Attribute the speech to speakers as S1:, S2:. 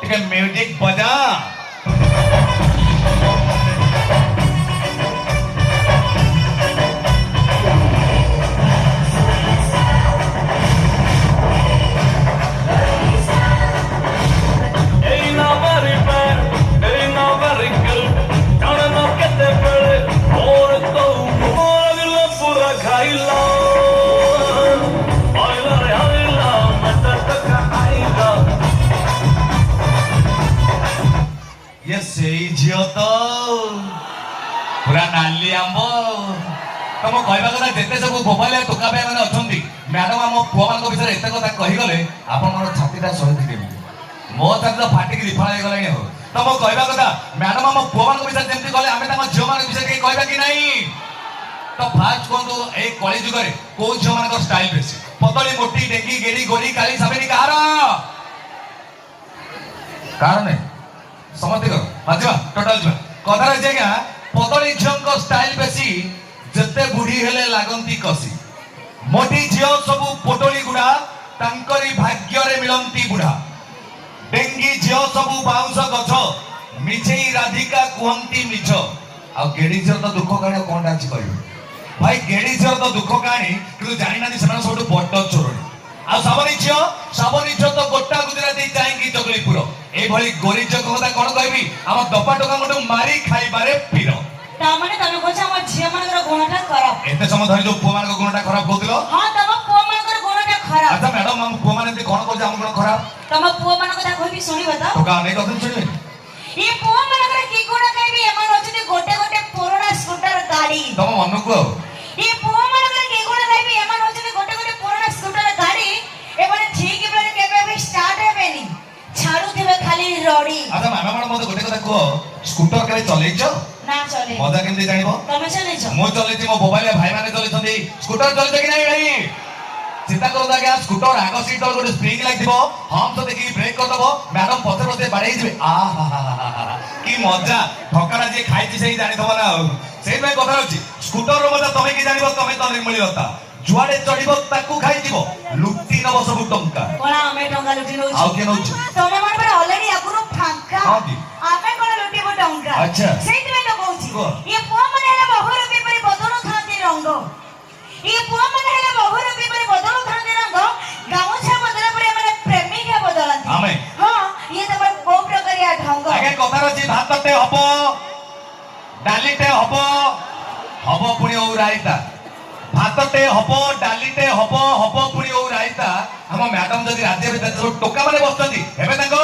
S1: टिके म्यूजिक बजा। ये सही झील तो पूरा नाली आंब तुम कहवा कथा जिते सब गोपालिया टोका पे मैंने अच्छा मैडम आम पुआ मान विषय एत कथा कहीगले आपन छातीटा सही केमी मो छाती तो फाटिक विफल हो गलानी हो तुम कहवा कथा मैडम आम पुआ मान विषय जमी कले आम झील मान विषय कहीं कहवा कि नहीं तो फास्ट कहतु ए कली जुग में कौ झील मान स्टाइल बेसी पतली मोटी डेंगी गेड़ी गोरी काली साबेनी कार नहीं समझते करो मजवा टोटल जुआ कथा रही आज्ञा पतली झील स्टाइल बेसी जते बुढ़ी हेले लागंती कसी मोटी झील सब पोटली गुड़ा तांकरी भाग्य रे मिलंती बुढ़ा डेंगी झील सब बाउंस गछ मिछेई राधिका कुहंती मिछ आ गेड़ी झील तो दुख कहानी कोन डांची कहबे भाई गेड़ी झील तो दुख कहानी कि जानि नानी सेमान सबटु बड्ड चोरणी आ साबनी झील तो गोटा गुजराती जाएंगी जगलीपुर ए भली गोरी झील कथा कोन कहबी हम दपा टोका मुंडू मारी खाइबारे पीर
S2: तामाने तमे कोछ हम झिया मानकर गुणटा खराब
S1: एते समय धरि जो पुआ मान गुणटा खराब कहतिलो
S2: हां तम पुआ मानकर गुणटा खराब
S1: अच्छा मैडम हम पुआ मान कोन कोछ हम गुण खराब
S2: तम पुआ मान कथा कहबी सुनी बता
S1: टोका अनेक कथन सुनिबे
S2: ये पुआ मानकर की गुण कहबी एमान होचते गोटे गोटे पुराना स्कूटर गाड़ी
S1: तम मन को
S2: ये पुआ मानकर की गुण कहबी एमान होचते गोटे गोटे पुराना स्कूटर गाड़ी एमाने ठीक बेले केबे भी स्टार्ट हेबेनी छाड़ू देबे खाली रडी
S1: अच्छा मामा मन मते गोटे कथा को स्कूटर करे चलेइछो
S2: ना चले
S1: मजा केमते जानिबो
S2: तमे चलेछो
S1: मो चलेछि मो मोबाइल भाई माने चलेछन्ती स्कूटर चलेछ कि नहीं भाई चिंता करो आगे स्कूटर आग सीट तल गोटे स्प्रिंग लागिबो हम तो देखि ब्रेक कर दबो मैडम पछे पछे बाडै जिवे आ हा हा की मजा ठकरा जे खाइछि सेही जानि दबो ना सेही भाई कथा होछि स्कूटर रो मजा तमे की जानिबो तमे तो निर्मली होता जुआडे चढ़िबो ताकू खाइ दिबो लुटी नबो सब टंका
S2: कोला हमें टंका लुटी नउ
S1: आउ के नउछ
S2: तमे मन पर ऑलरेडी आपुरो फांका
S1: हां दी
S2: आमे कोला लुटीबो टंका
S1: अच्छा
S2: सेही में तो कहूछि ये पुआ माने हेले बहु रूपी परि बदलु थांती रंग ये पुआ माने हेले बहु रूपी परि बदलु थांती रंग गामुछा बदला परि माने प्रेमिका बदलंती
S1: आमे
S2: हां ये तो बहु प्रकारिया ढंग
S1: आगे कथा रछि भातटे हबो डालीटे हबो हबो पुणी ओ राइता भातटे हबो डालीटे हबो हबो पुणी ओ राइता हम मैडम जदि राज्य में टोका माने बसचंती हेबे तांको